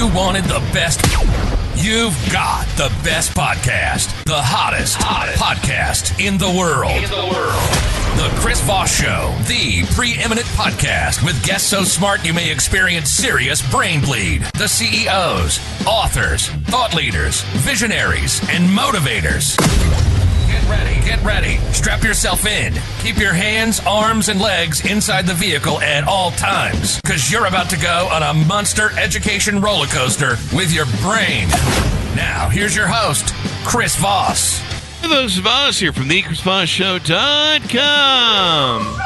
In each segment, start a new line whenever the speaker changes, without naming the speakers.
you wanted the best, you've got the best podcast. The hottest podcast in the world. The Chris Voss Show, the preeminent podcast with guests so smart you may experience serious brain bleed. The CEOs, authors, thought leaders, visionaries, and motivators. Get ready. Strap yourself in. Keep your hands, arms, and legs inside the vehicle at all times, because you're about to go on a monster education roller coaster with your brain. Now, here's your host, Chris Voss.
Hello, this is Voss here from thechrisvossshow.com.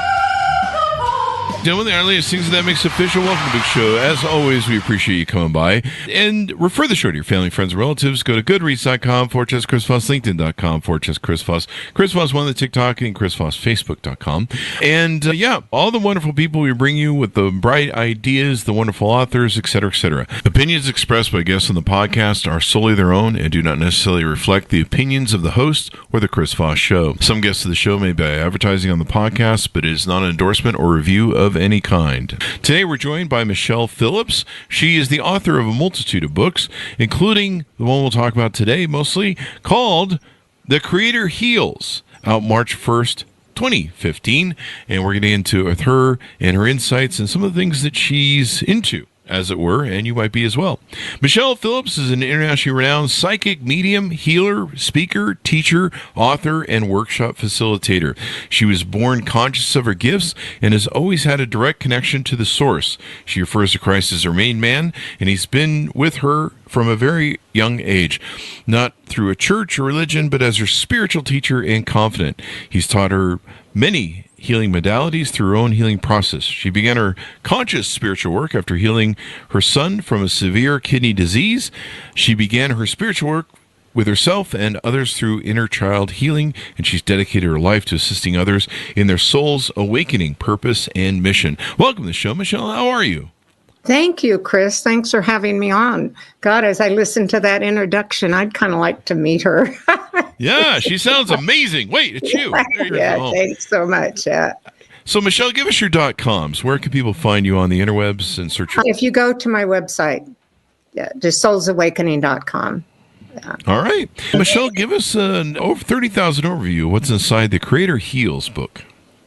Doing the latest things that makes official. Welcome to the big show. As always, we appreciate you coming by. And refer the show to your family, friends, and relatives. Go to goodreads.com/Chris Voss, LinkedIn.com/Chris Voss, Chris Voss one, the TikTok, and Chris Voss, Facebook.com. And all the wonderful people we bring you with the bright ideas, the wonderful authors, etc., etc. Opinions expressed by guests on the podcast are solely their own and do not necessarily reflect the opinions of the host or the Chris Voss Show. Some guests of the show may be advertising on the podcast, but it is not an endorsement or review of any kind. Today we're joined by Michelle Phillips. She is the author of a multitude of books, including the one we'll talk about today mostly, called The Creator Heals, out March 1st, 2015. And we're getting into with her and her insights and some of the things that she's into, as it were, and you might be as well. Michelle Phillips is an internationally renowned psychic, medium, healer, speaker, teacher, author, and workshop facilitator. She was born conscious of her gifts and has always had a direct connection to the source. She refers to Christ as her main man, and he's been with her from a very young age, not through a church or religion, but as her spiritual teacher and confidant. He's taught her many healing modalities through her own healing process. She began her conscious spiritual work after healing her son from a severe kidney disease. She began her spiritual work with herself and others through inner child healing, and she's dedicated her life to assisting others in their soul's awakening purpose and mission. Welcome to the show, Michelle. How are you?
Thank you, Chris. Thanks for having me on. God, as I listened to that introduction, I'd kind of like to meet her.
Yeah, she sounds amazing. Wait, it's you.
Yeah, thanks so much.
So, Michelle, give us your .coms. Where can people find you on the interwebs and search?
If you go to my website, just soulsawakening.com. Yeah.
All right. Michelle, give us an over 30,000 overview of what's inside the Creator Heals book.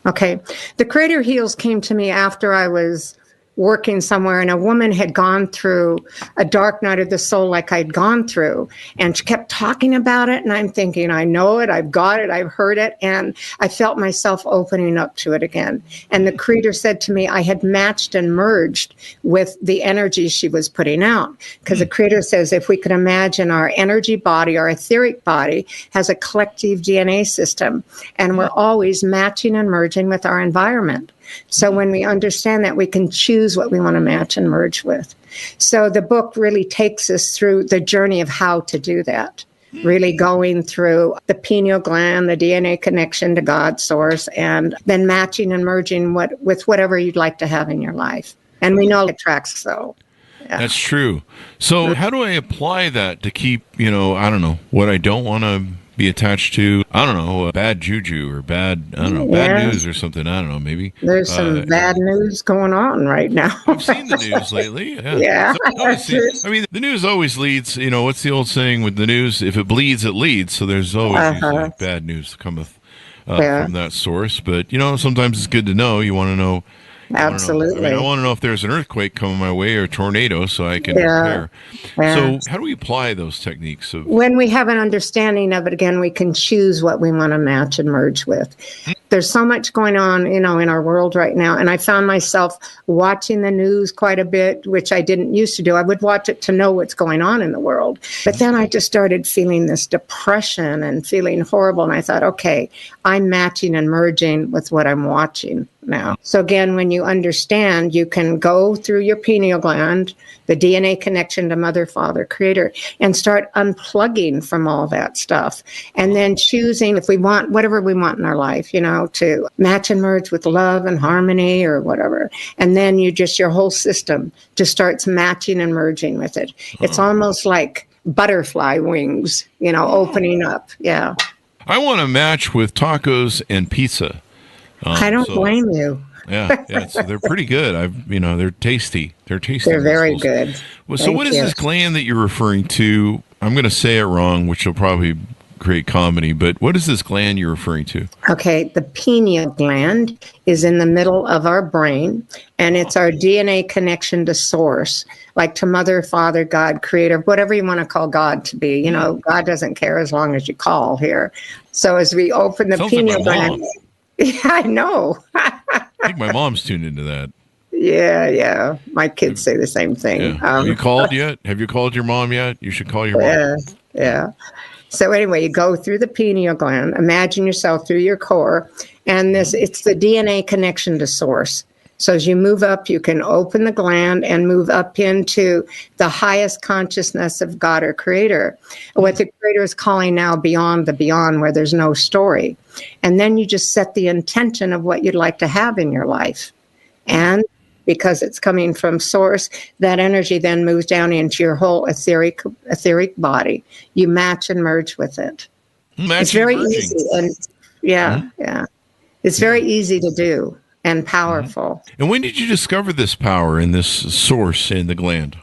Okay. The Creator Heals came to me after I was working somewhere, and a woman had gone through a dark night of the soul like I'd gone through, and she kept talking about it, and I'm thinking, I know it, I've got it, I've heard it, and I felt myself opening up to it again. And the Creator said to me, I had matched and merged with the energy she was putting out, because the Creator says if we could imagine our energy body, our etheric body, has a collective DNA system, and we're always matching and merging with our environment. So when we understand that, we can choose what we want to match and merge with. So the book really takes us through the journey of how to do that, really going through the pineal gland, the DNA connection to God's source, and then matching and merging with whatever you'd like to have in your life. And we know it attracts so. Yeah.
That's true. So how do I apply that to keep, what I don't want to be attached to, bad juju or bad news or something. I don't know, maybe.
There's some bad news going on right now.
I've seen the news lately. Yeah. The news always leads, what's the old saying with the news? If it bleeds, it leads. So there's always usually bad news that cometh from that source. But, sometimes it's good to know. You want to know.
Absolutely.
I want to know if there's an earthquake coming my way or a tornado so I can prepare. Yeah. So how do we apply those techniques?
When we have an understanding of it, again, we can choose what we want to match and merge with. There's so much going on, in our world right now. And I found myself watching the news quite a bit, which I didn't used to do. I would watch it to know what's going on in the world. But then I just started feeling this depression and feeling horrible. And I thought, okay, I'm matching and merging with what I'm watching now. So again, when you understand, you can go through your pineal gland, the DNA connection to Mother, Father, Creator, and start unplugging from all that stuff. And then choosing if we want whatever we want in our life, to match and merge with love and harmony or whatever. And then your whole system just starts matching and merging with it. It's almost like butterfly wings, opening up. Yeah.
I want to match with tacos and pizza.
I don't blame you.
Yeah. So they're pretty good. They're tasty. They're tasty.
They're very
mussels.
good.
Well, so what is this gland that you're referring to? I'm going to say it wrong, which will probably create comedy, but what is this gland you're referring to?
Okay, the pineal gland is in the middle of our brain, and it's our DNA connection to source, like to Mother, Father, God, Creator, whatever you want to call God to be. God doesn't care as long as you call here. So as we open the pineal gland, yeah, I know.
I think my mom's tuned into that.
Yeah. My kids say the same thing.
Yeah. Have you called yet? Have you called your mom yet? You should call your mom.
Yeah. So anyway, you go through the pineal gland. Imagine yourself through your core, and it's the DNA connection to source. So as you move up, you can open the gland and move up into the highest consciousness of God or Creator, what the Creator is calling now beyond the beyond, where there's no story. And then you just set the intention of what you'd like to have in your life. And because it's coming from source, that energy then moves down into your whole etheric body. You match and merge with it. It's very easy. And yeah. It's very easy to do and powerful.
And when did you discover this power and this source in the gland?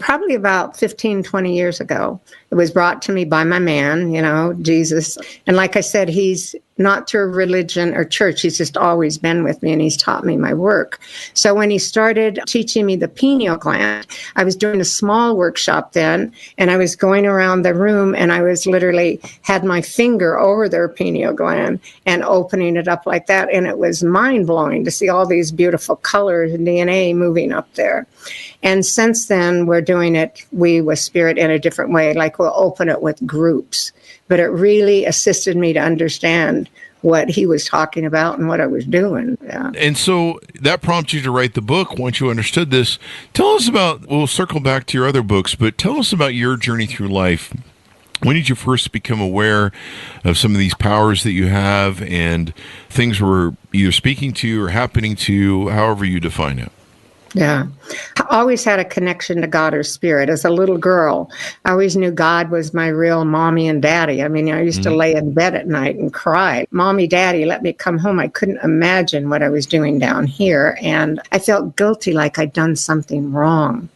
Probably about 15, 20 years ago. It was brought to me by my man, Jesus. And like I said, he's not through religion or church. He's just always been with me, and he's taught me my work. So when he started teaching me the pineal gland, I was doing a small workshop then, and I was going around the room, and I was literally had my finger over their pineal gland and opening it up like that. And it was mind-blowing to see all these beautiful colors and DNA moving up there. And since then, we're doing it, we with Spirit, in a different way. Like we'll open it with groups. But it really assisted me to understand what he was talking about and what I was doing. Yeah.
And so that prompted you to write the book once you understood this. Tell us about, we'll circle back to your other books, but tell us about your journey through life. When did you first become aware of some of these powers that you have and things were either speaking to you or happening to you, however you define it?
Yeah. I always had a connection to God or Spirit. As a little girl, I always knew God was my real mommy and daddy. I mean, I used to lay in bed at night and cry. Mommy, daddy, let me come home. I couldn't imagine what I was doing down here. And I felt guilty, like I'd done something wrong.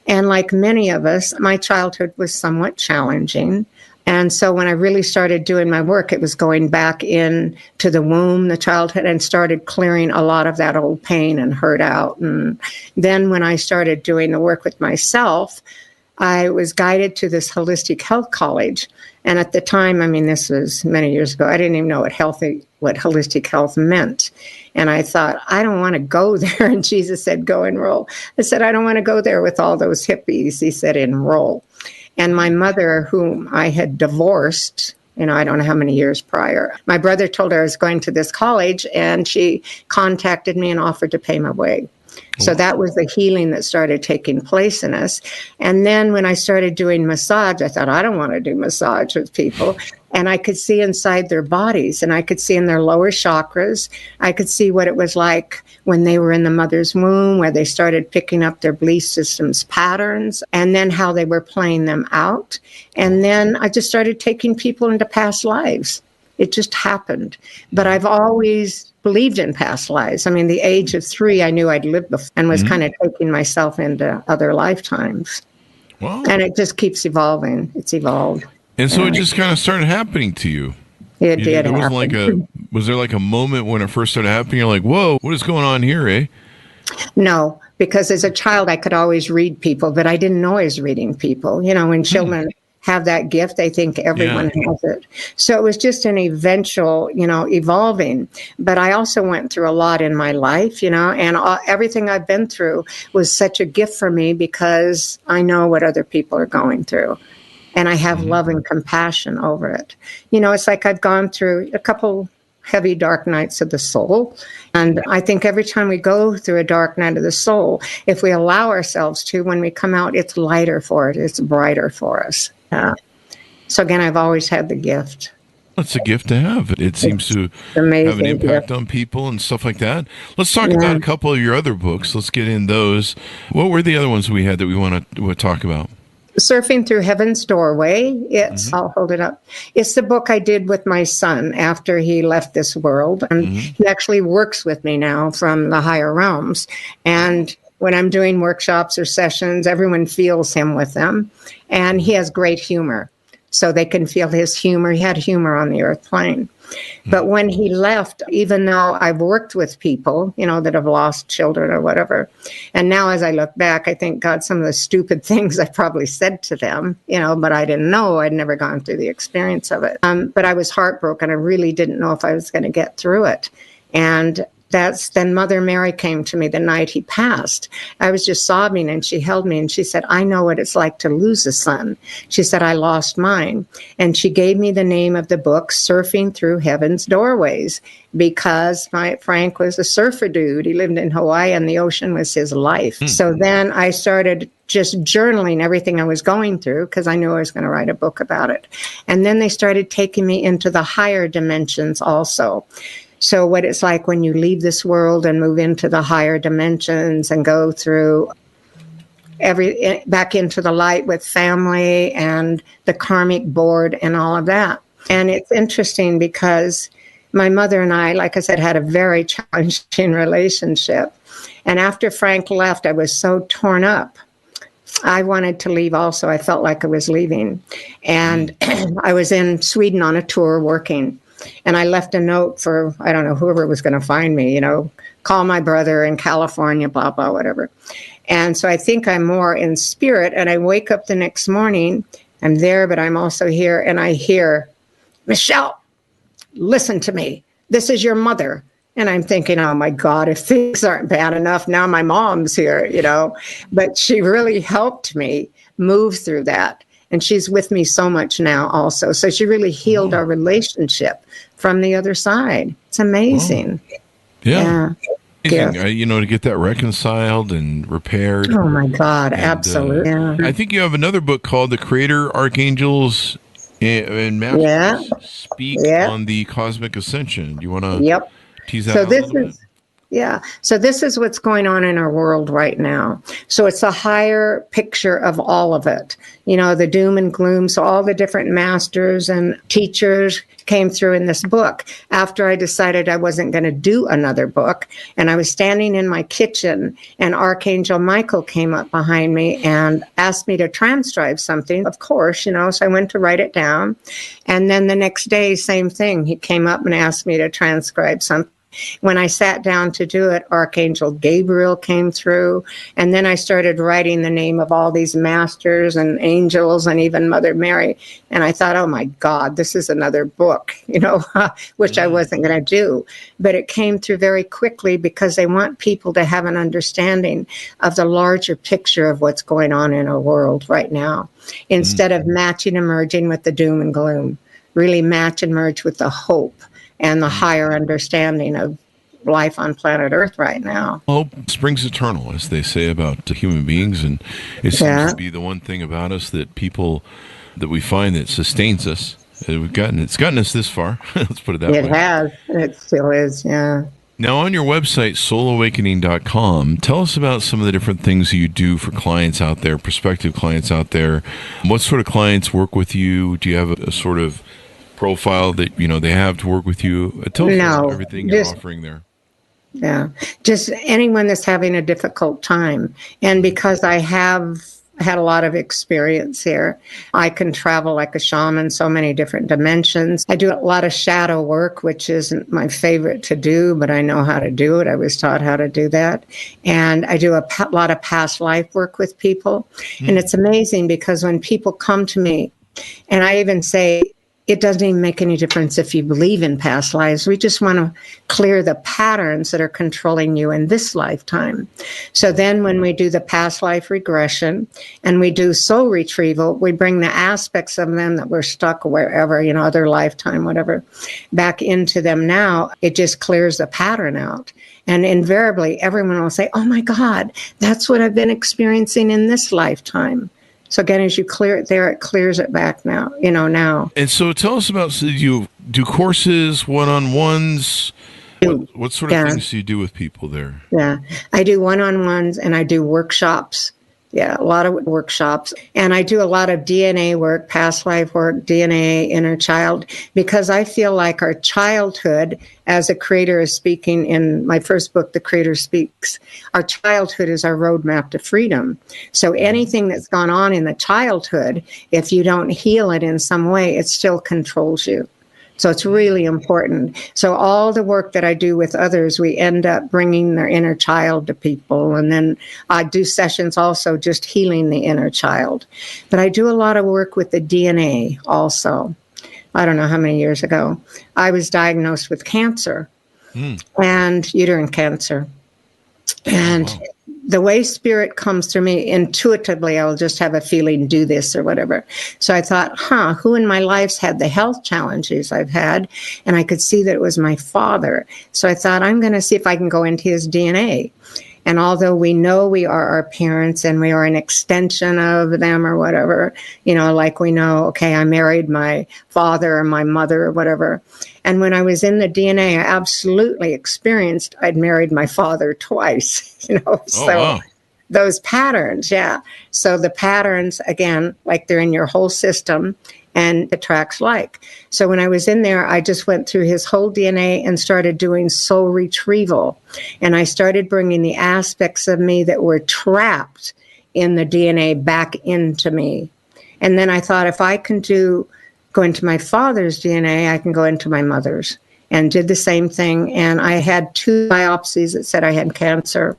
And like many of us, my childhood was somewhat challenging. And so when I really started doing my work, it was going back into the womb, the childhood, and started clearing a lot of that old pain and hurt out. And then when I started doing the work with myself, I was guided to this holistic health college. And at the time, I mean, this was many years ago, I didn't even know what holistic health meant. And I thought, I don't want to go there. And Jesus said, go enroll. I said, I don't want to go there with all those hippies. He said, enroll. And my mother, whom I had divorced, I don't know how many years prior, my brother told her I was going to this college, and she contacted me and offered to pay my way. So that was the healing that started taking place in us. And then when I started doing massage, I thought, I don't want to do massage with people. And I could see inside their bodies, and I could see in their lower chakras. I could see what it was like when they were in the mother's womb, where they started picking up their belief systems patterns, and then how they were playing them out. And then I just started taking people into past lives. It just happened. But I've always believed in past lives. I mean, the age of 3, I knew I'd lived before, and was kind of taking myself into other lifetimes. Wow. And it just keeps evolving. It's evolved.
And so it just kind of started happening to you.
It did happen.
Was there like a moment when it first started happening? You're like, whoa, what is going on here, eh?
No, because as a child, I could always read people, but I didn't know I was reading people. When children have that gift, they think everyone has it. So it was just an eventual, evolving. But I also went through a lot in my life, and everything I've been through was such a gift for me, because I know what other people are going through. And I have love and compassion over it. It's like I've gone through a couple heavy dark nights of the soul. And I think every time we go through a dark night of the soul, if we allow ourselves to, when we come out, it's lighter for it. It's brighter for us. So again, I've always had the gift.
It's a gift to have. It seems to have an impact on people and stuff like that. Let's talk about a couple of your other books. Let's get in those. What were the other ones we had that we want to talk about?
Surfing Through Heaven's Doorway. I'll hold it up. It's the book I did with my son after he left this world. And he actually works with me now from the higher realms. And when I'm doing workshops or sessions, everyone feels him with them. And he has great humor. So they can feel his humor. He had humor on the earth plane. But when he left, even though I've worked with people, that have lost children or whatever, and now as I look back, I think, God, some of the stupid things I probably said to them, but I didn't know. I'd never gone through the experience of it. But I was heartbroken. I really didn't know if I was going to get through it. And then Mother Mary came to me the night he passed. I was just sobbing, and she held me and she said, I know what it's like to lose a son. She said, I lost mine. And she gave me the name of the book, Surfing Through Heaven's Doorways, because Frank was a surfer dude. He lived in Hawaii and the ocean was his life. So then I started just journaling everything I was going through because I knew I was going to write a book about it. And then they started taking me into the higher dimensions also. So what it's like when you leave this world and move into the higher dimensions and go through back into the light with family and the karmic board and all of that. And it's interesting because my mother and I, like I said, had a very challenging relationship. And after Frank left, I was so torn up. I wanted to leave also. I felt like I was leaving. And I was in Sweden on a tour working. And I left a note for, I don't know, whoever was going to find me, call my brother in California, blah, blah, whatever. And so I think I'm more in spirit. And I wake up the next morning, I'm there, but I'm also here. And I hear, Michelle, listen to me. This is your mother. And I'm thinking, oh, my God, if things aren't bad enough, now my mom's here, But she really helped me move through that. And she's with me so much now also. So she really healed our relationship from the other side. It's amazing.
Yeah. Amazing. To get that reconciled and repaired.
Oh, my God. Absolutely.
I think you have another book called The Creator, Archangels, and Masters Speak on the Cosmic Ascension. Do you want to tease that out a little bit?
Yeah. So this is what's going on in our world right now. So it's a higher picture of all of it, the doom and gloom. So all the different masters and teachers came through in this book after I decided I wasn't going to do another book. And I was standing in my kitchen and Archangel Michael came up behind me and asked me to transcribe something. Of course, so I went to write it down. And then the next day, same thing. He came up and asked me to transcribe something. When I sat down to do it, Archangel Gabriel came through, and then I started writing the name of all these masters and angels and even Mother Mary. And I thought, oh my God, this is another book, which I wasn't going to do. But it came through very quickly because they want people to have an understanding of the larger picture of what's going on in our world right now, instead of matching and merging with the doom and gloom, really match and merge with the hope and the higher understanding of life on planet Earth right now.
Hope springs eternal, as they say about human beings, and it seems to be the one thing about us that we find that sustains us. It's gotten us this far. Let's put it that way.
It has. It still is, yeah.
Now, on your website, soulawakening.com, tell us about some of the different things you do for clients out there, prospective clients out there. What sort of clients work with you? Do you have a sort of profile that they have to work with you? Tell us about everything you're offering there.
Yeah, just anyone that's having a difficult time. And because I have had a lot of experience here, I can travel like a shaman, so many different dimensions. I do a lot of shadow work, which isn't my favorite to do, but I know how to do it. I was taught how to do that. And I do a lot of past life work with people. And it's amazing because when people come to me, and I even say, it doesn't even make any difference if you believe in past lives. We just want to clear the patterns that are controlling you in this lifetime. So then when we do the past life regression and we do soul retrieval, we bring the aspects of them that were stuck wherever, other lifetime, whatever, back into them now. It just clears the pattern out. And invariably, everyone will say, oh my God, that's what I've been experiencing in this lifetime. So again, as you clear it there, it clears it back now, now.
And so tell us about, so you do courses, one-on-ones? What sort of things do you do with people there?
Yeah, I do one-on-ones and I do workshops Yeah, a lot of workshops. And I do a lot of DNA work, past life work, DNA, inner child, because I feel like our childhood, as the creator is speaking in my first book, The Creator Speaks, our childhood is our roadmap to freedom. So anything that's gone on in the childhood, if you don't heal it in some way, it still controls you. So it's really important. So all the work that I do with others, we end up bringing their inner child to people. And then I do sessions also just healing the inner child. But I do a lot of work with the DNA also. I don't know how many years ago. I was diagnosed with cancer and uterine cancer. And the way spirit comes through me, intuitively, I'll just have a feeling, do this or whatever. So I thought, who in my life's had the health challenges I've had? And I could see that it was my father. So I thought, I'm going to see if I can go into his DNA. And although we know we are our parents and we are an extension of them or whatever, like we know, okay, I married my father or my mother or whatever. And when I was in the DNA, I absolutely experienced I'd married my father twice,
Wow.
Those patterns, yeah. So the patterns, again, like they're in your whole system and attracts like. So when I was in there, I just went through his whole DNA and started doing soul retrieval. And I started bringing the aspects of me that were trapped in the DNA back into me. And then I thought, if I can go into my father's DNA, I can go into my mother's, and did the same thing. And I had 2 biopsies that said I had cancer.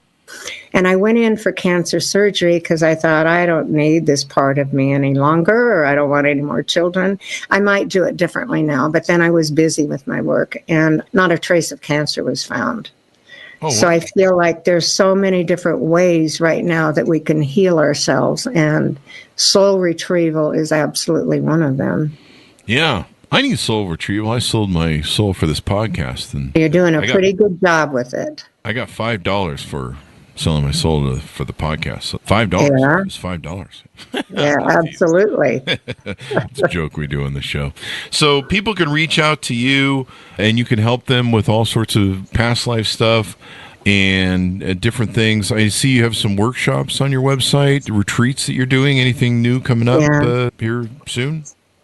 And I went in for cancer surgery because I thought, I don't need this part of me any longer, or I don't want any more children. I might do it differently now. But then I was busy with my work and not a trace of cancer was found. So I feel like there's so many different ways right now that we can heal ourselves. And soul retrieval is absolutely one of them.
Yeah. I need soul retrieval. I sold my soul for this podcast. And
you're doing a pretty good job with it.
I got $5 for selling my soul for the podcast. So $5 is $5.
Yeah, absolutely.
It's a joke we do on the show. So people can reach out to you and you can help them with all sorts of past life stuff and different things. I see you have some workshops on your website, retreats that you're doing. Anything new coming up here soon?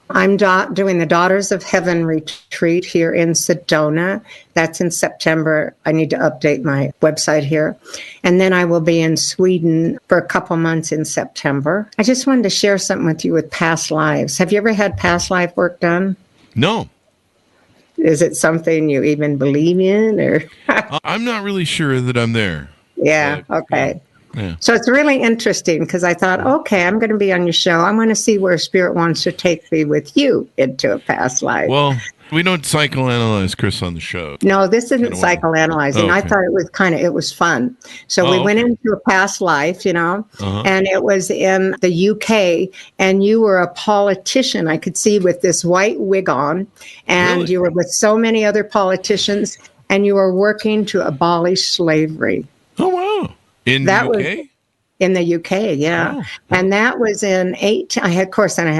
I'm doing the Daughters of Heaven retreat here in Sedona. That's in September. I need to update my website here. And then I will be in Sweden for a couple months in September. I just wanted to share something with you with past lives. Have you ever had past life work done?
No.
Is it something you even believe in? Or
I'm not really sure that I'm there.
Yeah,
but,
okay.
Yeah.
So it's really interesting because I thought, okay, I'm going to be on your show. I want to see where Spirit wants to take me with you into a past life.
Well, we don't psychoanalyze Chris on the show.
No, this isn't psychoanalyzing.
Okay.
I thought it was fun. So we went into a past life, and it was in the UK, and you were a politician, I could see, with this white wig on, and
Really?
you were with so many other politicians, and you were working to abolish slavery.
Oh, wow. In the UK?
In the UK, yeah.
Oh.
And that was in I had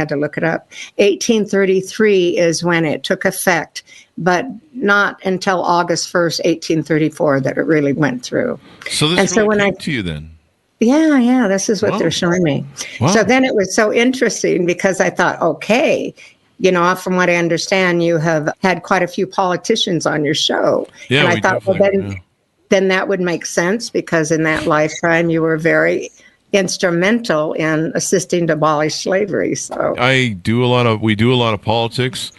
to look it up. 1833 is when it took effect, but not until August 1st, 1834 that it really went through.
So this really came to you then?
Yeah, this is what they're showing me.
Wow.
So then it was so interesting because I thought, okay, from what I understand, you have had quite a few politicians on your show.
Yeah,
and I thought, then that would make sense because in that lifetime you were very instrumental in assisting to abolish slavery. So
we do a lot of politics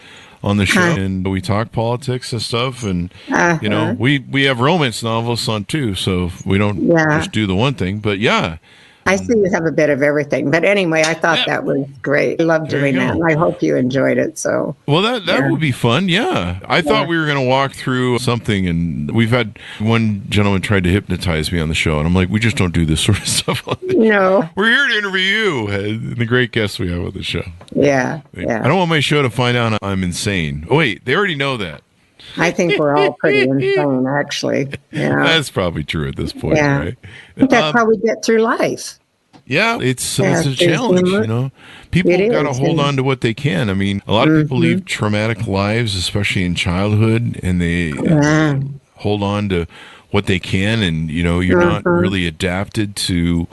on the show, and we talk politics and stuff, and we have romance novels on too, so we don't just do the one thing. But
I see you have a bit of everything. But anyway, I thought that was great. I love doing that. And I hope you enjoyed it. So
that would be fun. Yeah. I thought we were going to walk through something, and we've had one gentleman tried to hypnotize me on the show, and I'm like, we just don't do this sort of stuff on the show. We're here to interview you and the great guests we have on the show.
Yeah.
I don't want my show to find out I'm insane. Oh, wait, they already know that.
I think we're all pretty insane, actually. Yeah.
That's probably true at this point, right?
I think that's how we get through life.
Yeah, it's a challenge, People got to hold on to what they can. I mean, a lot of people leave traumatic lives, especially in childhood, and they hold on to what they can, and, you're not really adapted to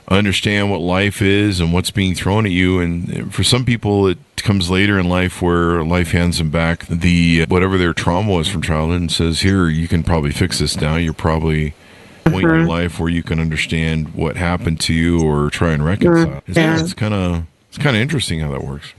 understand what life is and what's being thrown at you. And for some people, it comes later in life where life hands them back whatever their trauma was from childhood and says, here, you can probably fix this now. You're probably point in your life where you can understand what happened to you or try and reconcile. Yeah, it's kind of interesting how that works.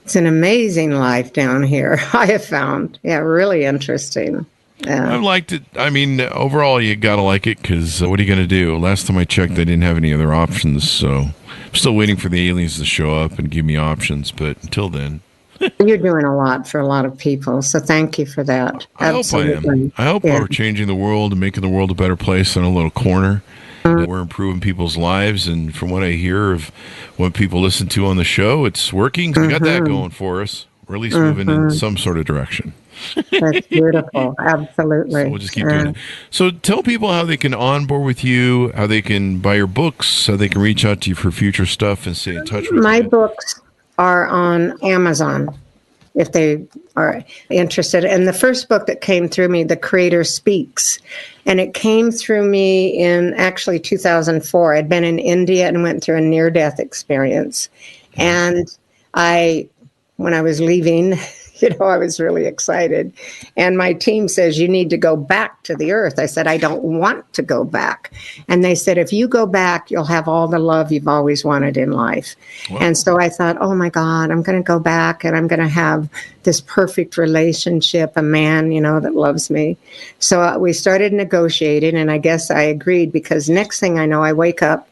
It's an amazing life down here, I have found. Yeah, really interesting. Yeah.
I've liked it. I mean, overall, you got to like it because what are you going to do? Last time I checked, they didn't have any other options. So I'm still waiting for the aliens to show up and give me options. But until then.
You're doing a lot for a lot of people. So thank you for that.
I hope I am. I hope we're changing the world and making the world a better place in a little corner. We're improving people's lives. And from what I hear of what people listen to on the show, it's working. We got that going for us. We're at least moving in some sort of direction.
That's beautiful. Absolutely.
So we'll just keep doing it. So tell people how they can onboard with you, how they can buy your books, how they can reach out to you for future stuff and stay in touch with you.
My books are on Amazon if they are interested. And the first book that came through me, The Creator Speaks, and it came through me in actually 2004. I'd been in India and went through a near-death experience. And when I was leaving, I was really excited. And my team says, you need to go back to the earth. I said, I don't want to go back. And they said, if you go back, you'll have all the love you've always wanted in life. Wow. And so I thought, oh my God, I'm going to go back and I'm going to have this perfect relationship, a man, that loves me. So we started negotiating, and I guess I agreed because next thing I know, I wake up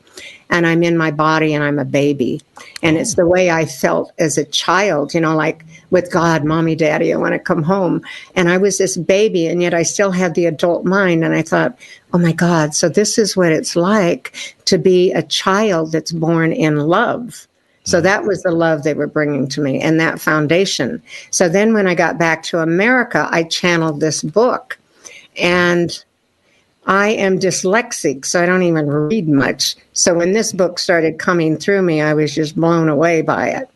and I'm in my body and I'm a baby. And it's the way I felt as a child, like with God, mommy, daddy, I want to come home. And I was this baby, and yet I still had the adult mind. And I thought, oh my God, so this is what it's like to be a child that's born in love. So that was the love they were bringing to me and that foundation. So then when I got back to America, I channeled this book. And I am dyslexic, so I don't even read much. So when this book started coming through me, I was just blown away by it.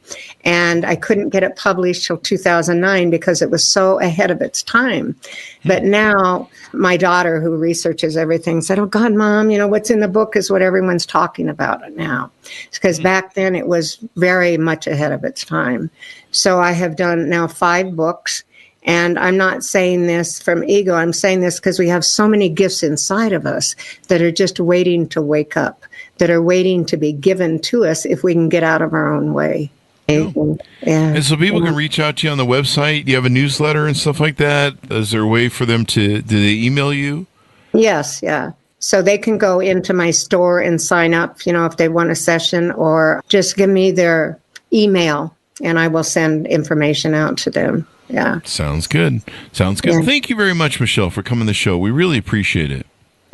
And I couldn't get it published till 2009 because it was so ahead of its time. But now my daughter, who researches everything, said, oh, God, Mom, what's in the book is what everyone's talking about it now. Because back then it was very much ahead of its time. So I have done now 5 books. And I'm not saying this from ego. I'm saying this because we have so many gifts inside of us that are just waiting to wake up, that are waiting to be given to us if we can get out of our own way.
And so people can reach out to you on the website. Do you have a newsletter and stuff like that? Is there a way for them do they email you?
Yes, yeah. So they can go into my store and sign up, if they want a session, or just give me their email and I will send information out to them. Yeah. Sounds good.
Yeah. Thank you very much, Michelle, for coming to the show. We really appreciate it.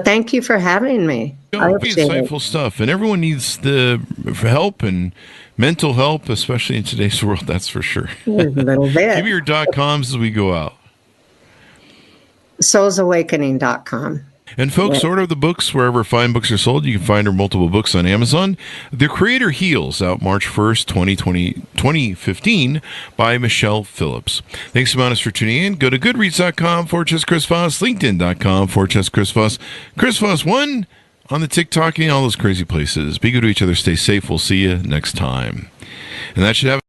Thank you for having me.
It's insightful stuff. And everyone needs the help and mental help, especially in today's world, that's for sure.
A little bit.
Give me your .coms as we go out.
soulsawakening.com.
And folks, order the books wherever fine books are sold. You can find her multiple books on Amazon. The Creator Heals, out March 1st, 2015, by Michelle Phillips. Thanks so much for tuning in. Go to goodreads.com/Chris Voss, linkedin.com/Chris Voss, Chris Voss 1 on the TikTok and all those crazy places. Be good to each other. Stay safe. We'll see you next time. And that should have